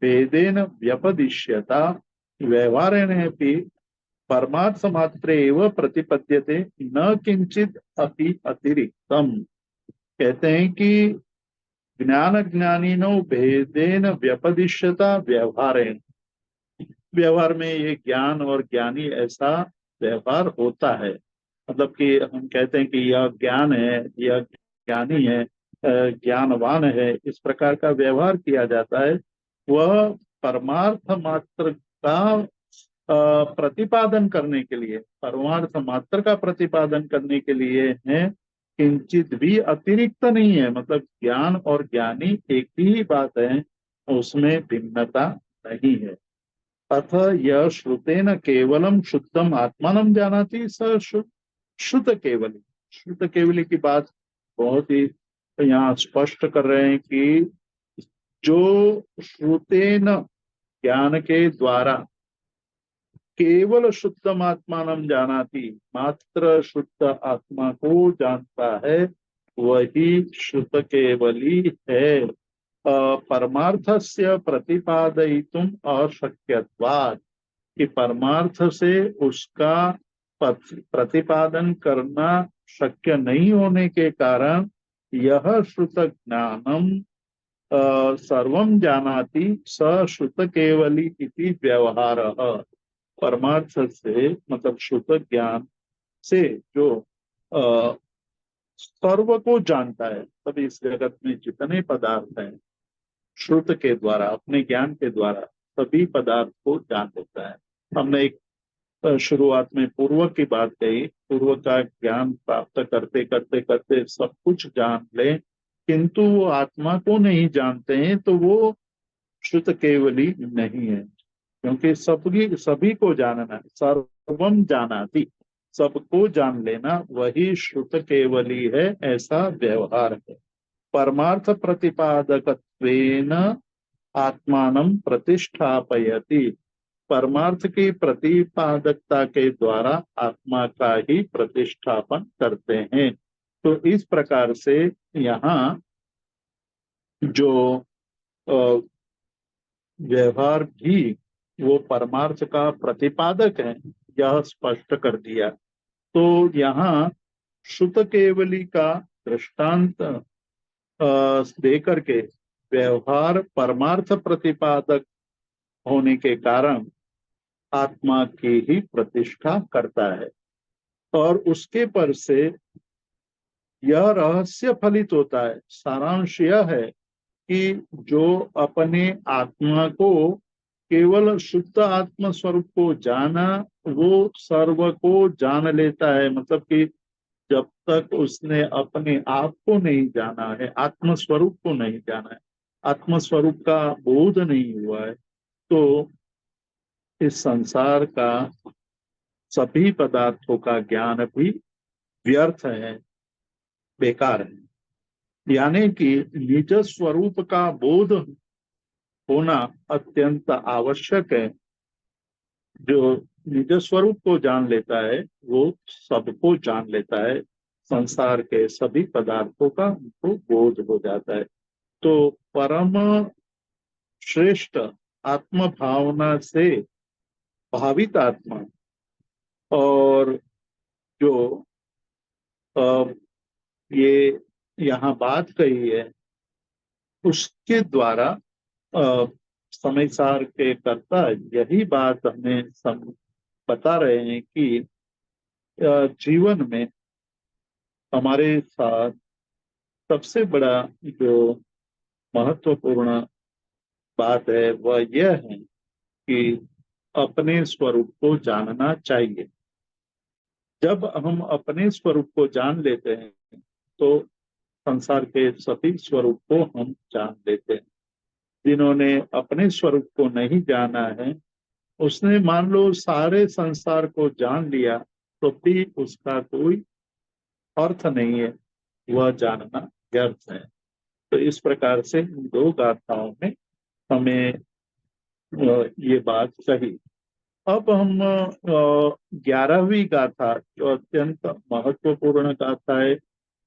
भेदेन व्यपदिश्यता व्यवहारेणपि परमार्थ मात्र एव प्रतिपद्यते न किंचित अपि अतिरिक्तम। कहते हैं कि ज्ञान ज्ञानिनो भेदेन व्यपदिश्यता व्यवहारेण, व्यवहार में ये ज्ञान और ज्ञानी ऐसा व्यवहार होता है। मतलब कि हम कहते हैं कि यह ज्ञान है, यह ज्ञानी है, ज्ञानवान है, इस प्रकार का व्यवहार किया जाता है। वह परमार्थ मात्र का प्रतिपादन करने के लिए, परमार्थ मात्र का प्रतिपादन करने के लिए है, किंचित भी अतिरिक्त नहीं है। मतलब ज्ञान और ज्ञानी एक ही बात है, उसमें भिन्नता नहीं है। अथ यह श्रुतेन केवलम शुद्धम आत्मानं जानाति स शुद्ध केवली। शुद्ध केवली की बात बहुत ही यहाँ स्पष्ट कर रहे हैं कि जो श्रुतेन ज्ञान के द्वारा केवल शुद्धम आत्मानं जानाति, मात्र शुद्ध आत्मा को जानता है, वही शुद्ध केवली है। परमार्थस्य प्रतिपादयितुम अशक्यत्वात्, कि परमार्थ से उसका प्रतिपादन करना शक्य नहीं होने के कारण यह श्रुत ज्ञानम सर्वम जानाति स श्रुत केवली इति व्यवहार। परमार्थ से मतलब श्रुत ज्ञान से जो सर्व को जानता है, तभी इस जगत में जितने पदार्थ हैं श्रुत के द्वारा, अपने ज्ञान के द्वारा सभी पदार्थ को जान लेता है। हमने एक शुरुआत में पूर्व की बात कही, पूर्व का ज्ञान प्राप्त करते करते करते सब कुछ जान ले, किंतु वो आत्मा को नहीं जानते हैं, तो वो श्रुत केवली नहीं है। क्योंकि सभी को जानना है, सर्वम जानाति, सबको जान लेना, वही श्रुत केवली है, ऐसा व्यवहार है। परमार्थ प्रतिपादकत्वेन आत्मानं प्रतिष्ठापयति, परमार्थ की प्रतिपादकता के द्वारा आत्मा का ही प्रतिष्ठापन करते हैं। तो इस प्रकार से यहाँ जो व्यवहार भी वो परमार्थ का प्रतिपादक है, यह स्पष्ट कर दिया। तो यहाँ शुद्ध केवली का दृष्टांत दे करके व्यवहार परमार्थ प्रतिपादक होने के कारण आत्मा की ही प्रतिष्ठा करता है। और उसके पर से यह रहस्य फलित होता है। सारांश यह है कि जो अपने आत्मा को केवल शुद्ध आत्म स्वरूप को जाना, वो सर्व को जान लेता है। मतलब कि जब तक उसने अपने आप को नहीं जाना है, आत्म स्वरूप को नहीं जाना है, आत्म स्वरूप का बोध नहीं हुआ है, तो इस संसार का सभी पदार्थों का ज्ञान भी व्यर्थ है। बेकार है। यानी कि निज स्वरूप का बोध होना अत्यंत आवश्यक है। जो निज स्वरूप को जान लेता है वो सबको जान लेता है, संसार के सभी पदार्थों का उनको बोध हो जाता है। तो परम श्रेष्ठ आत्म भावना से भावित आत्मा और जो अ, ये यहाँ बात कही है उसके द्वारा समय सार के कर्ता यही बात हमें बता रहे हैं कि जीवन में हमारे साथ सबसे बड़ा जो महत्वपूर्ण बात है वह यह है कि अपने स्वरूप को जानना चाहिए। जब हम अपने स्वरूप को जान लेते हैं तो संसार के सभी स्वरूप को हम जान लेते हैं। जिन्होंने अपने स्वरूप को नहीं जाना है उसने मान लो सारे संसार को जान लिया तो भी उसका कोई अर्थ नहीं है, वह जानना व्यर्थ है। तो इस प्रकार से इन दो गाथाओं में हमें ये बात कही। अब हम 11वीं गाथा जो अत्यंत महत्वपूर्ण गाथा है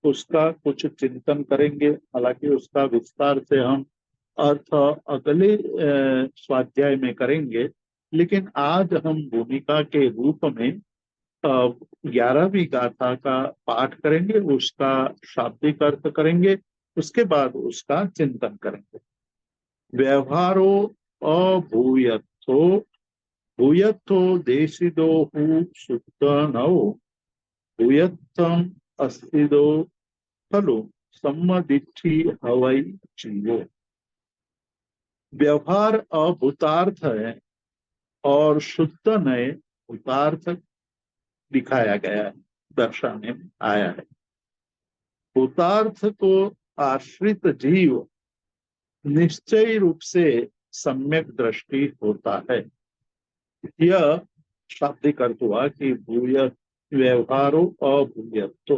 उसका कुछ चिंतन करेंगे। हालांकि उसका विस्तार से हम अर्थ अगले स्वाध्याय में करेंगे, लेकिन आज हम भूमिका के रूप में 11वीं गाथा का पाठ करेंगे, उसका शाब्दिक अर्थ करेंगे, उसके बाद उसका चिंतन करेंगे। व्यवहारो अभूयत्थो भूयत्थो देशिदोहु सुतनौ भूयत्थम अस्तिदो खलु सम्मदिठी हवै जीवो। व्यवहार अभूतार्थ है और शुद्ध नए भूतार्थ दिखाया गया है, दर्शाने में आया है। भूतार्थ को आश्रित जीव निश्चय रूप से सम्यक दृष्टि होता है। यह शाब्दिक अर्थ हुआ कि भूय व्यवहारो अभूयत्तो,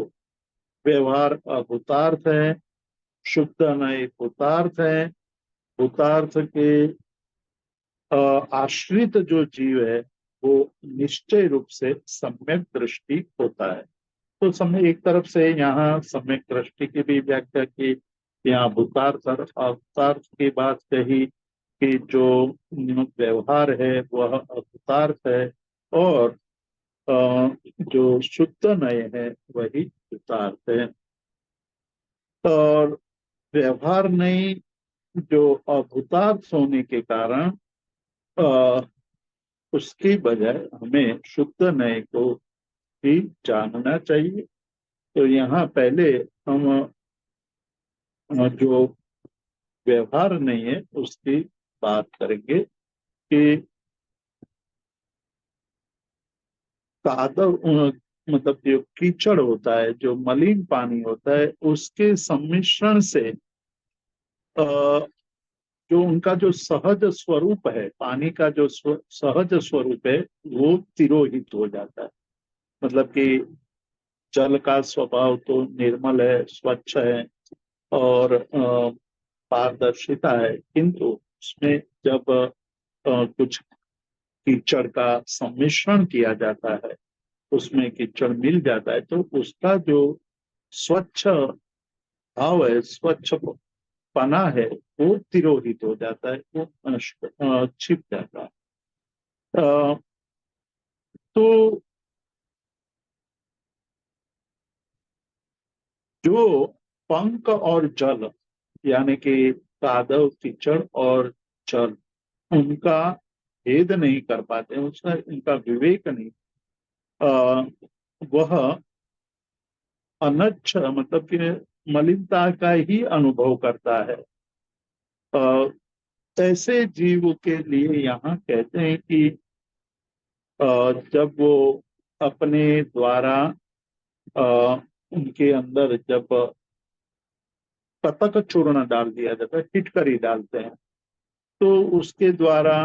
व्यवहार अभूतार्थ है, शुद्ध नए भूतार्थ है। भूतार्थ के आश्रित जो जीव है वो निश्चय रूप से सम्यक दृष्टि होता है। तो समय एक तरफ से यहाँ सम्यक दृष्टि की भी व्याख्या की, यहाँ भूतार्थ और अवतार्थ की बात कही कि जो व्यवहार है वह अवतार्थ है और जो शुद्ध नय है वही भूतार्थ है। और व्यवहार नय जो अभूतार्थ होने के कारण उसकी बजाय हमें शुद्ध नय को ही जानना चाहिए। तो यहाँ पहले हम जो व्यवहार नहीं है उसकी बात करेंगे कि कादव मतलब जो कीचड़ होता है, जो मलिन पानी होता है, उसके सम्मिश्रण से जो उनका जो सहज स्वरूप है, पानी का जो सहज स्वरूप है वो तिरोहित हो जाता है। मतलब कि जल का स्वभाव तो निर्मल है, स्वच्छ है और पारदर्शिता है, किंतु उसमें जब कुछ कीचड़ का सम्मिश्रण किया जाता है, उसमें कीचड़ मिल जाता है तो उसका जो स्वच्छ भाव है, स्वच्छ पना है, वो तिरोहित हो जाता है, वो छिप जाता है। तो जो पंख और जल यानी कि कादव कीचड़ और जल, उनका भेद नहीं कर पाते, उसका इनका विवेक नहीं, आ, वह अनच्छ मतलब कि मलिनता का ही अनुभव करता है। आ, ऐसे जीव के लिए यहाँ कहते हैं कि जब वो अपने द्वारा अ, उनके अंदर जब कतक चूर्ण डाल दिया जाता है, फिटकरी डालते हैं, तो उसके द्वारा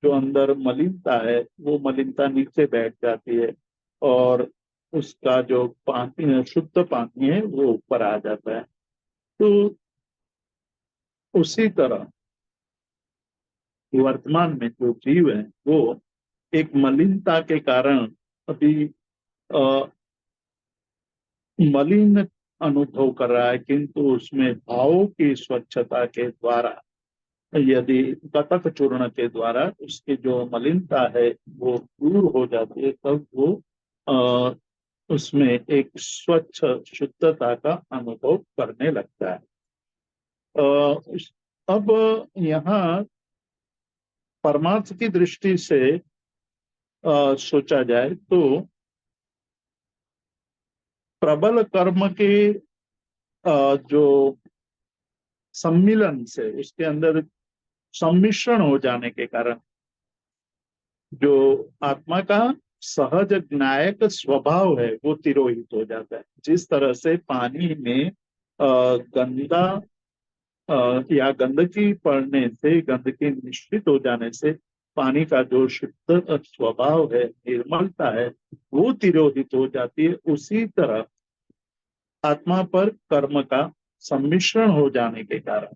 जो अंदर मलिनता है वो मलिनता नीचे बैठ जाती है और उसका जो पानी, शुद्ध पानी है, वो ऊपर आ जाता है। तो उसी तरह वर्तमान में जो जीव है वो एक मलिनता के कारण अभी मलिन अनुभव कर रहा है, किंतु उसमें भावों की स्वच्छता के द्वारा, यदि कतक चूर्ण के द्वारा उसकी जो मलिनता है वो दूर हो जाती है, तब वो अ, उसमें एक स्वच्छ शुद्धता का अनुभव करने लगता है। अब यहाँ परमार्थ की दृष्टि से सोचा जाए तो प्रबल कर्म के जो सम्मिलन से, उसके अंदर सम्मिश्रण हो जाने के कारण जो आत्मा का सहज ज्ञायक स्वभाव है वो तिरोहित हो जाता है। जिस तरह से पानी में गंदा या गंदगी पड़ने से, गंदगी मिश्रित हो जाने से पानी का जो शुद्ध स्वभाव है, निर्मलता है, वो तिरोहित हो जाती है। उसी तरह आत्मा पर कर्म का सम्मिश्रण हो जाने के कारण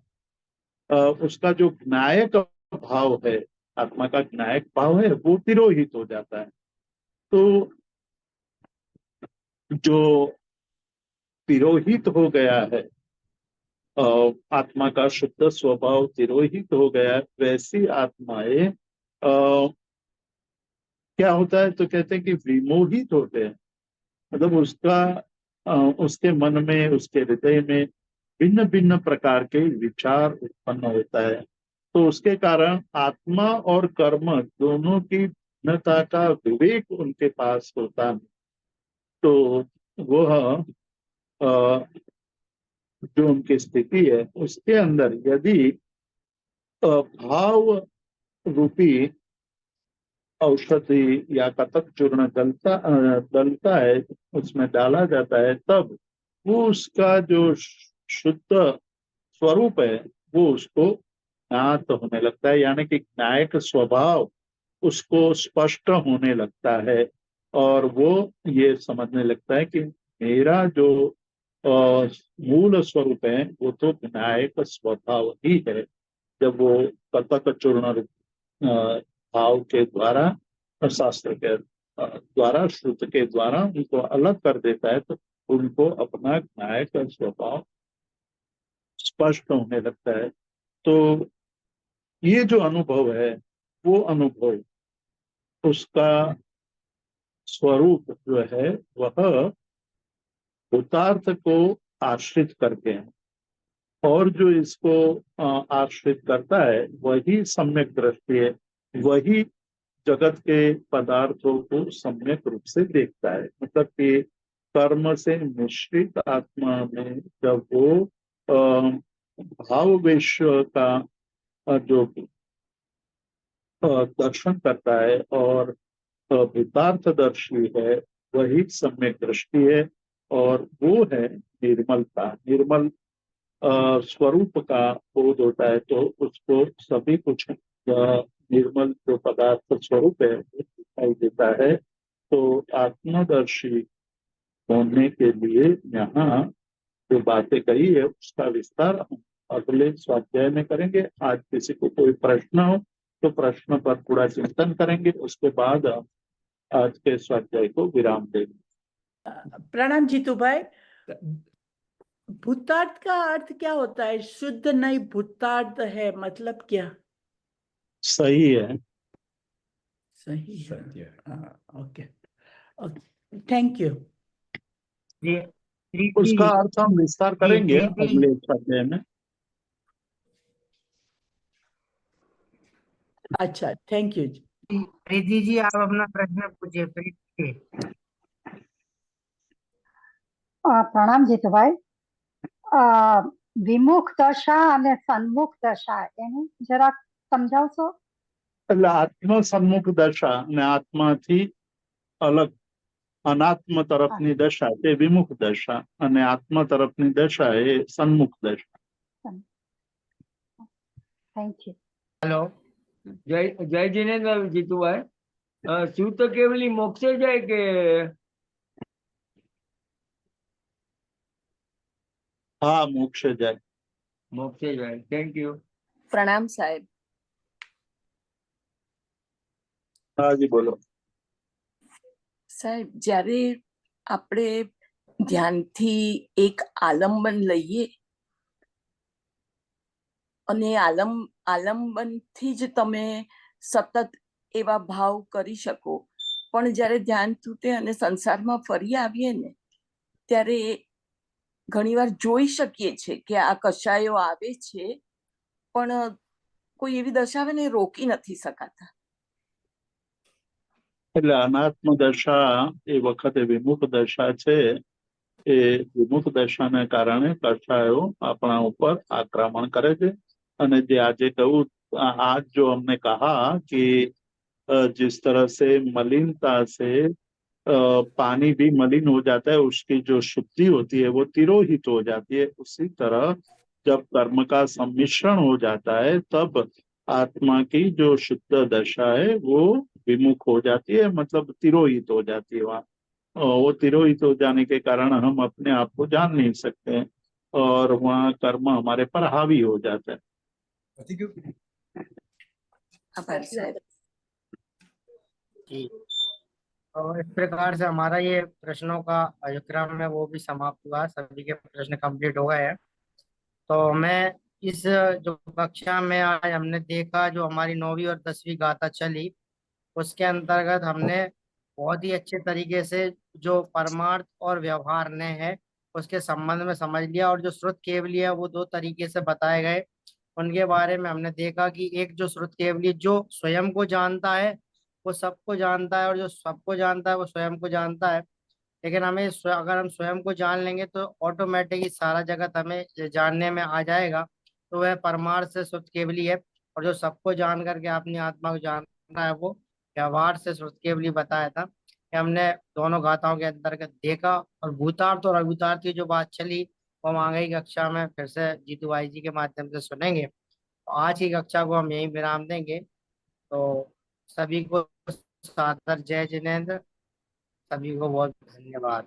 उसका जो ज्ञायक भाव है, आत्मा का ज्ञायक भाव है, वो तिरोहित हो जाता है। तो जो तिरोहित हो गया है, आत्मा का शुद्ध स्वभाव तिरोहित हो गया है, वैसी आत्माएं क्या होता है, तो कहते हैं कि विमोहित होते हैं। मतलब उसके मन में, उसके हृदय में भिन्न भिन्न प्रकार के विचार उत्पन्न होता है। तो उसके कारण आत्मा और कर्म दोनों की भिन्नता का विवेक उनके पास होता है। तो वह जो उनकी स्थिति है, उसके अंदर यदि भाव रूपी औषधि या कतक चूर्ण डलता है, उसमें डाला जाता है, तब वो उसका जो शुद्ध स्वरूप है वो उसको ज्ञात होने लगता है, यानी कि न्यायिक स्वभाव उसको स्पष्ट होने लगता है। और वो ये समझने लगता है कि मेरा जो मूल स्वरूप है वो तो विनायक स्वभाव ही है। जब वो कतक चूर्ण भाव के द्वारा और शास्त्र के द्वारा, श्रुत के द्वारा उनको अलग कर देता है, तो उनको अपना नायक स्वभाव स्पष्ट होने लगता है। तो ये जो अनुभव है, वो अनुभव उसका स्वरूप जो है वह भूतार्थ को आश्रित करके है। और जो इसको आश्रित करता है वही सम्यक दृष्टि है, वही जगत के पदार्थों को सम्यक रूप से देखता है। मतलब कि कर्म से मिश्रित आत्मा में जब वो भाव विश्व का जो दर्शन करता है और भूतार्थदर्शी है, वही सम्यक दृष्टि है। और वो है निर्मलता। निर्मल स्वरूप का बोध होता है, तो उसको सभी कुछ निर्मल जो पदार्थ स्वरूप है वो दिखाई देता है। तो आत्मदर्शी होने के लिए यहाँ जो बातें कही है उसका विस्तार हम अगले स्वाध्याय में करेंगे। आज किसी को कोई प्रश्न हो तो प्रश्न पर पूरा चिंतन करेंगे, उसके बाद हम आज के स्वाध्याय को विराम देंगे। प्रणाम जीतू भाई। भूतार्थ का अर्थ क्या होता है? शुद्ध नहीं भूतार्थ है, मतलब क्या? सही है। सही है। Okay, thank you. उसका अर्थ हम विस्तार करेंगे अगले स्वाध्याय में। अच्छा, थैंक यू। रिद्धि जी, आप अपना प्रश्न पूछिए। પ્રણામ જીતુભાઈ, વિમુખ દશા અને સન્મુખ દશા એનું જરાક સમજાવશો? એટલે આત્મ સન્મુખ દશા અને આત્માથી અલગ અનાત્મ તરફની દશા તે વિમુખ દશા, અને આત્મા તરફની દશા એ સન્મુખ દશા. Thank you. हेलो, जय जिनेन्द्र जीतू भाई। शिव तो केवल मोक्षे जाए के हाँ मोक्ष जाए। મોક્ષે જાય. Thank you. પ્રણામ સાહેબ. हाँ जी बोलो। સાહેબ, જ્યારે આપણે ધ્યાનથી એક આલંબન લઈએ અને આલંબનથી જ તમે સતત એવા ભાવ કરી શકો, પણ જ્યારે ધ્યાન તૂટે અને સંસારમાં ફરી આવીએ ને ત્યારે ઘણીવાર જોઈ શકીએ છે કે આ કશાયો આવે છે, પણ કોઈ એવી દશા આવે ને રોકી નથી શકાતા. એટલે અનાત્મ દશા એ વખતે વિમુખ દશા છે. એ વિમુખ દશાને કારણે કષાયો આપણા ઉપર आक्रमण करे છે। અને જે આજે કહું, आज जो हमने कहा कि जिस तरह से मलिनता से पानी भी मलिन हो जाता है, उसकी जो शुद्धि होती है वो तिरोहित हो जाती है, उसी तरह जब कर्म का सम्मिश्रण हो जाता है तब आत्मा की जो शुद्ध दशा है वो विमुख हो जाती है, मतलब तिरोहित हो जाती है। वहाँ वो तिरोहित हो जाने के कारण हम अपने आप को जान नहीं सकते हैं और वहाँ कर्म हमारे पर हावी हो जाता है। આભાર સાહેબ. जी। और इस प्रकार से हमारा ये प्रश्नों का क्रम है वो भी समाप्त हुआ, सभी के प्रश्न कंप्लीट हो गए हैं। तो मैं इस जो कक्षा में आज हमने देखा, जो हमारी 9वीं और 10वीं गाथा चली, उसके अंतर्गत हमने बहुत ही अच्छे तरीके से जो परमार्थ और व्यवहार ने है उसके संबंध में समझ लिया, और जो श्रुत केवली है वो दो तरीके से बताए गए। उनके बारे में हमने देखा कि एक जो श्रुत केवली जो स्वयं को जानता है वो सबको जानता है, और जो सबको जानता है वो स्वयं को जानता है। लेकिन हमें अगर हम स्वयं को जान लेंगे तो ऑटोमेटिक सारा जगत हमें जानने में आ जाएगा। तो वह परमार्थ से शुद्ध केवली है, और जो सबको जान करके अपनी आत्मा को जानना है वो व्यवहार से शुद्ध केवली बताया था। कि हमने दोनों गाथाओं के अंतर्गत देखा, और भूतार्थ और अभूतार्थ की जो बात चली वो हम आगे की कक्षा में फिर से जीतू भाई जी के माध्यम से सुनेंगे। तो आज की कक्षा को हम यहीं विराम देंगे। तो सभी को सादर जय जिनेन्द्र, सभी को बहुत धन्यवाद।